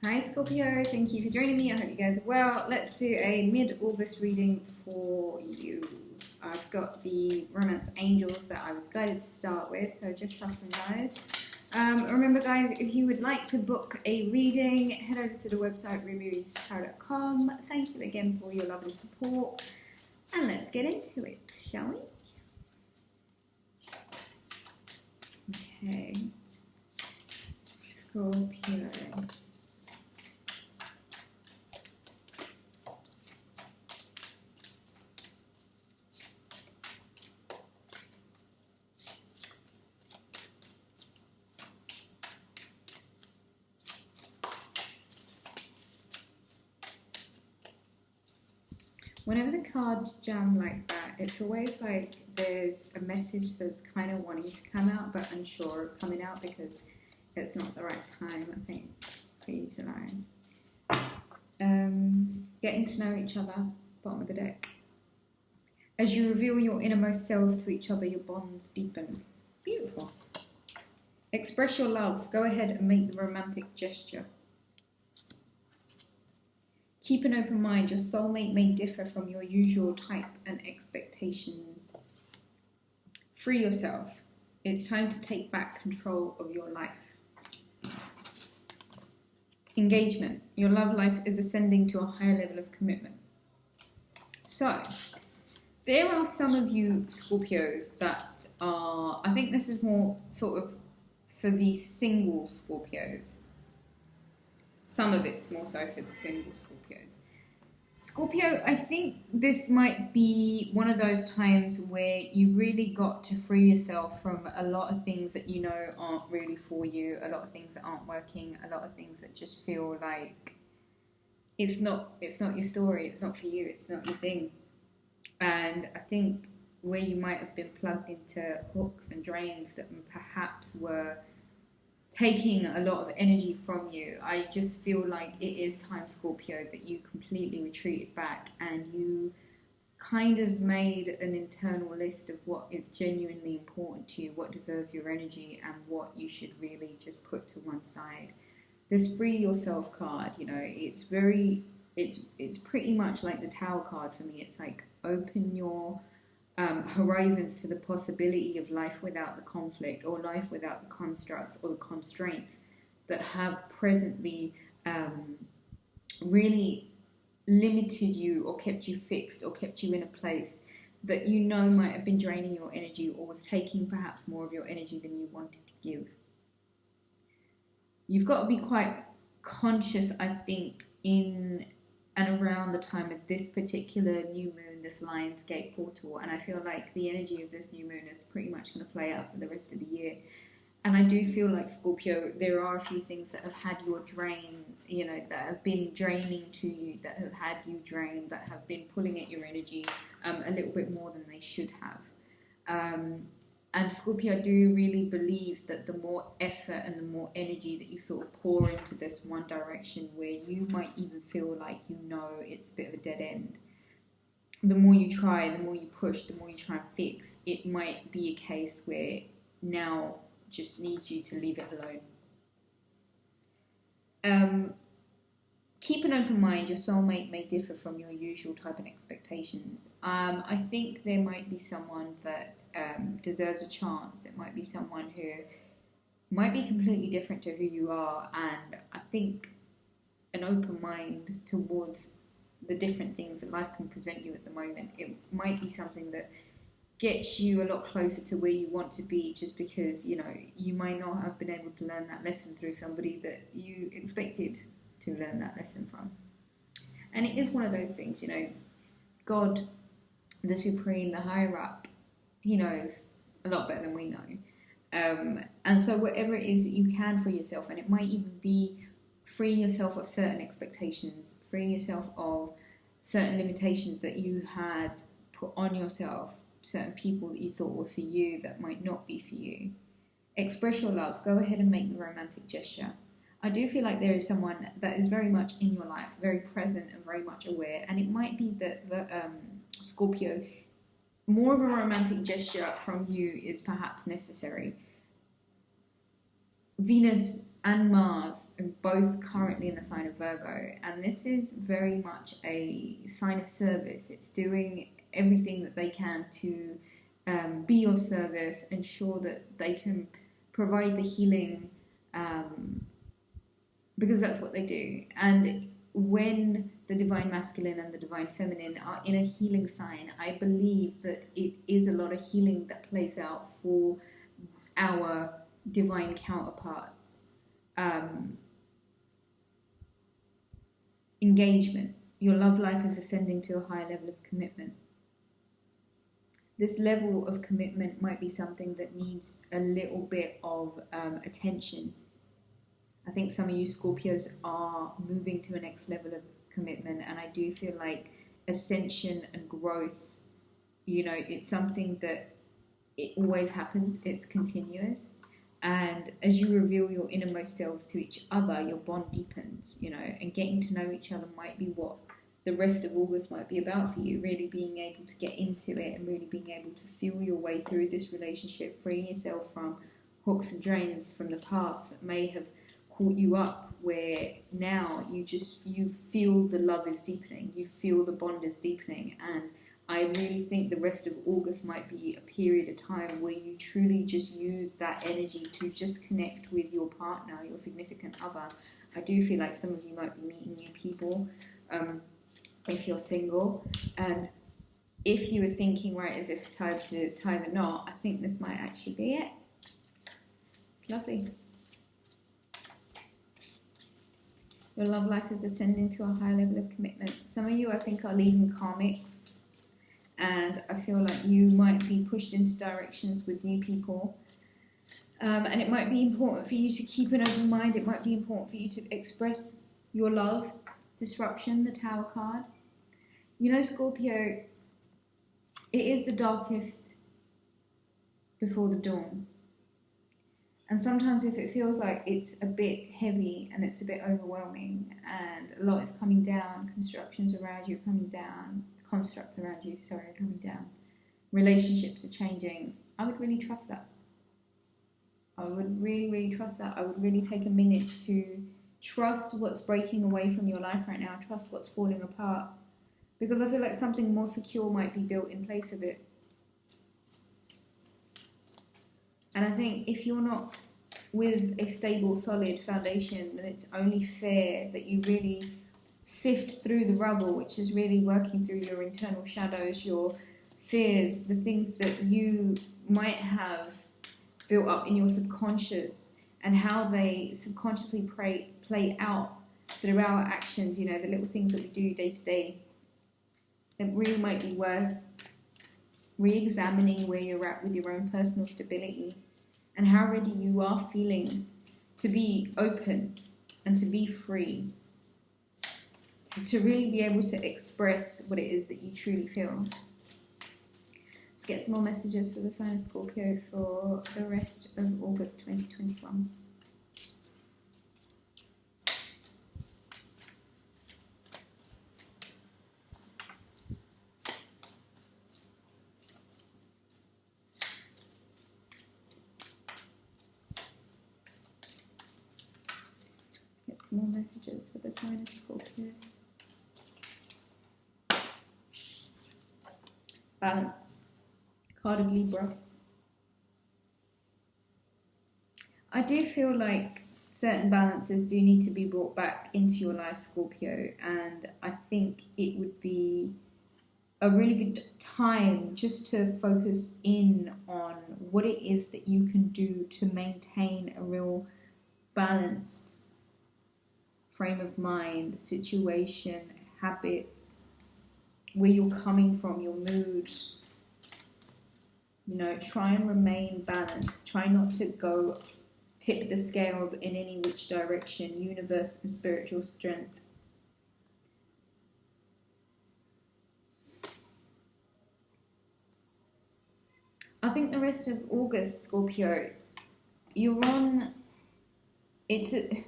Hi Scorpio, thank you for joining me. I hope you guys are well. Let's do a mid-August reading for you. I've got the Romance Angels that I was guided to start with, so just shuffling those. Remember guys, if you would like to book a reading, head over to the website Rubyreadstarot.com. Thank you again for your lovely support. And let's get into it, shall we? Okay. Scorpio. Whenever the cards jam like that, it's always like there's a message that's kind of wanting to come out but unsure of coming out because it's not the right time, I think, for you to know. Getting to know each other, bottom of the deck. As you reveal your innermost selves to each other, your bonds deepen. Beautiful. Express your love. Go ahead and make the romantic gesture. Keep an open mind. Your soulmate may differ from your usual type and expectations. Free yourself. It's time to take back control of your life. Engagement. Your love life is ascending to a higher level of commitment. So, there are some of you Scorpios that are, I think this is more sort of for the single Scorpios. Some of it's more so for the single Scorpios. Scorpio, I think this might be one of those times where you really got to free yourself from a lot of things that you know aren't really for you, a lot of things that aren't working, a lot of things that just feel like it's not your story, it's not for you, it's not your thing. And I think where you might have been plugged into hooks and drains that perhaps were taking a lot of energy from you, I just feel like it is time, Scorpio, that you completely retreated back and you kind of made an internal list of what is genuinely important to you, what deserves your energy, and what you should really just put to one side. This free yourself card, you know, it's pretty much like the Tower card for me. It's like open your horizons to the possibility of life without the conflict, or life without the constructs or the constraints that have presently really limited you or kept you fixed or kept you in a place that you know might have been draining your energy or was taking perhaps more of your energy than you wanted to give. You've got to be quite conscious, I think, in and around the time of this particular new moon, this Lion's Gate portal, and I feel like the energy of this new moon is pretty much going to play out for the rest of the year. And I do feel like, Scorpio, there are a few things that have had your drain, you know, that have been draining to you, that have had you drained, that have been pulling at your energy a little bit more than they should have. And Scorpio, I do really believe that the more effort and the more energy that you sort of pour into this one direction, where you might even feel like you know it's a bit of a dead end, the more you try, the more you push, the more you try and fix, it might be a case where now just needs you to leave it alone. Keep an open mind. Your soulmate may differ from your usual type and expectations. I think there might be someone that deserves a chance. It might be someone who might be completely different to who you are. And I think an open mind towards the different things that life can present you at the moment, it might be something that gets you a lot closer to where you want to be, just because, you know, you might not have been able to learn that lesson through somebody that you expected to learn that lesson from. And it is one of those things, you know, God, the Supreme, the higher up, he knows a lot better than we know. And so whatever it is that you can free yourself, and it might even be freeing yourself of certain expectations, freeing yourself of certain limitations that you had put on yourself, certain people that you thought were for you that might not be for you. Express your love. Go ahead and make the romantic gesture. I do feel like there is someone that is very much in your life, very present and very much aware, and it might be that the Scorpio, more of a romantic gesture from you is perhaps necessary. Venus and Mars are both currently in the sign of Virgo, and this is very much a sign of service. It's doing everything that they can to be of service, ensure that they can provide the healing, because that's what they do. And when the divine masculine and the divine feminine are in a healing sign, I believe that it is a lot of healing that plays out for our divine counterparts. Engagement. Your love life is ascending to a higher level of commitment. This level of commitment might be something that needs a little bit of attention. I think some of you Scorpios are moving to a next level of commitment, and I do feel like ascension and growth, it's something that it always happens, it's continuous. And as you reveal your innermost selves to each other, your bond deepens, and getting to know each other might be what the rest of August might be about for you, really being able to get into it and really being able to feel your way through this relationship, freeing yourself from hooks and drains from the past that may have caught you up, where now you feel the love is deepening, you feel the bond is deepening. And I really think the rest of August might be a period of time where you truly just use that energy to just connect with your partner, your significant other. I do feel like some of you might be meeting new people, if you're single. And if you were thinking, right, is this time to tie the knot, I think this might actually be it. It's lovely. Your love life is ascending to a higher level of commitment. Some of you, I think, are leaving karmics, and I feel like you might be pushed into directions with new people. And it might be important for you to keep an open mind. It might be important for you to express your love. Disruption, the Tower card. Scorpio, it is the darkest before the dawn. And sometimes if it feels like it's a bit heavy and it's a bit overwhelming and a lot is coming down, constructs around you are coming down, relationships are changing, I would really trust that. I would really, really trust that. I would really take a minute to trust what's breaking away from your life right now, trust what's falling apart, because I feel like something more secure might be built in place of it. And I think if you're not with a stable, solid foundation, then it's only fair that you really sift through the rubble, which is really working through your internal shadows, your fears, the things that you might have built up in your subconscious, and how they subconsciously play out through our actions, the little things that we do day to day. It really might be worth re-examining where you're at with your own personal stability and how ready you are feeling to be open and to be free, to really be able to express what it is that you truly feel. Let's get some more messages for the sign of Scorpio for the rest of August 2021. Some more messages for the sign of Scorpio. Balance. Card of Libra. I do feel like certain balances do need to be brought back into your life, Scorpio, and I think it would be a really good time just to focus in on what it is that you can do to maintain a real balanced frame of mind, situation, habits, where you're coming from, your mood. Try and remain balanced. Try not to go tip the scales in any which direction. Universe and spiritual strength. I think the rest of August, Scorpio, you're on... It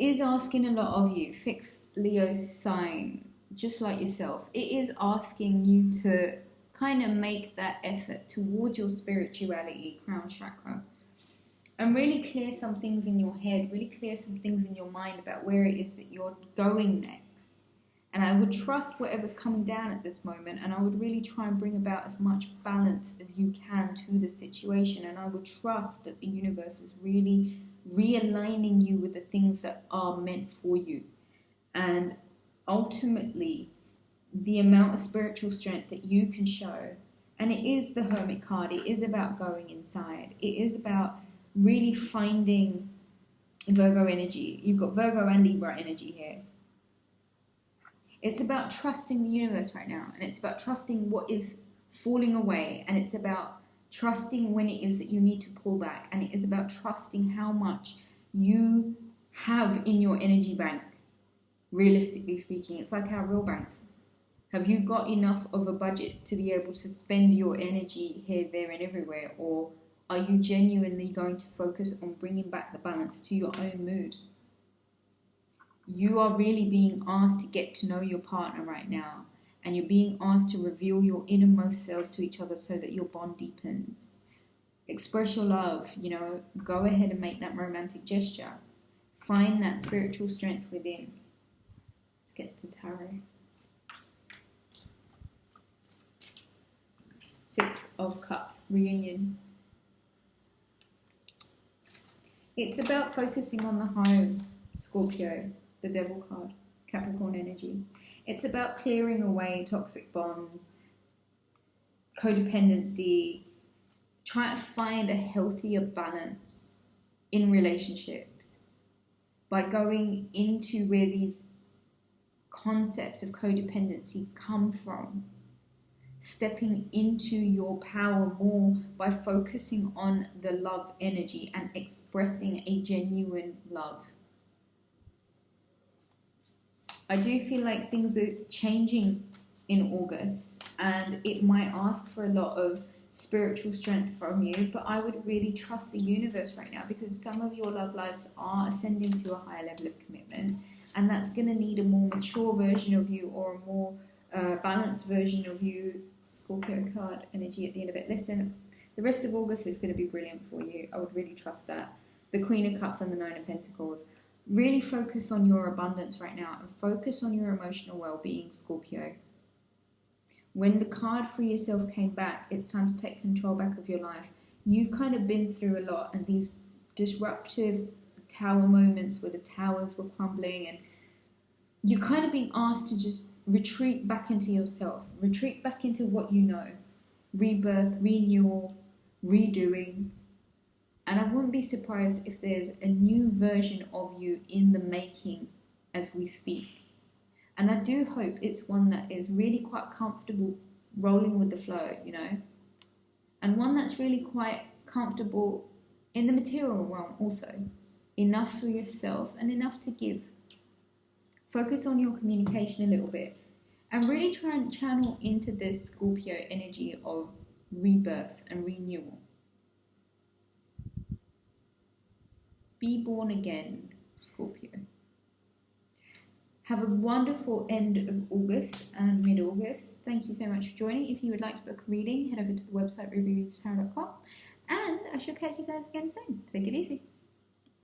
is asking a lot of you. Fixed Leo sign, just like yourself. It is asking you to kind of make that effort towards your spirituality, crown chakra. And really clear some things in your head, really clear some things in your mind about where it is that you're going next. And I would trust whatever's coming down at this moment, and I would really try and bring about as much balance as you can to the situation. And I would trust that the universe is really realigning you with the things that are meant for you. And ultimately, the amount of spiritual strength that you can show, and it is the Hermit card, it is about going inside. It is about really finding Virgo energy. You've got Virgo and Libra energy here. It's about trusting the universe right now, and it's about trusting what is falling away, and it's about trusting when it is that you need to pull back, and it is about trusting how much you have in your energy bank. Realistically speaking, it's like our real banks. Have you got enough of a budget to be able to spend your energy here, there, and everywhere, or are you genuinely going to focus on bringing back the balance to your own mood? You are really being asked to get to know your partner right now, and you're being asked to reveal your innermost selves to each other so that your bond deepens. Express your love, go ahead and make that romantic gesture. Find that spiritual strength within. Let's get some tarot. 6 of Cups, reunion. It's about focusing on the home, Scorpio. The Devil card, Capricorn energy. It's about clearing away toxic bonds, codependency, trying to find a healthier balance in relationships by going into where these concepts of codependency come from, stepping into your power more by focusing on the love energy and expressing a genuine love. I do feel like things are changing in August, and it might ask for a lot of spiritual strength from you, but I would really trust the universe right now, because some of your love lives are ascending to a higher level of commitment, and that's going to need a more mature version of you, or a more balanced version of you. Scorpio card energy at the end of it. Listen, the rest of August is going to be brilliant for you. I would really trust that. The Queen of Cups and the 9 of Pentacles. Really focus on your abundance right now, and focus on your emotional well-being, Scorpio. When the card for yourself came back, it's time to take control back of your life. You've kind of been through a lot, and these disruptive tower moments where the towers were crumbling, and you're kind of being asked to just retreat back into yourself, retreat back into what you know, rebirth, renewal, redoing. And I wouldn't be surprised if there's a new version of you in the making as we speak. And I do hope it's one that is really quite comfortable rolling with the flow, and one that's really quite comfortable in the material realm also. Enough for yourself and enough to give. Focus on your communication a little bit, and really try and channel into this Scorpio energy of rebirth and renewal. Be born again, Scorpio. Have a wonderful end of August and mid-August. Thank you so much for joining. If you would like to book a reading, head over to the website rubyreadstarot.com, and I shall catch you guys again soon. Take it easy.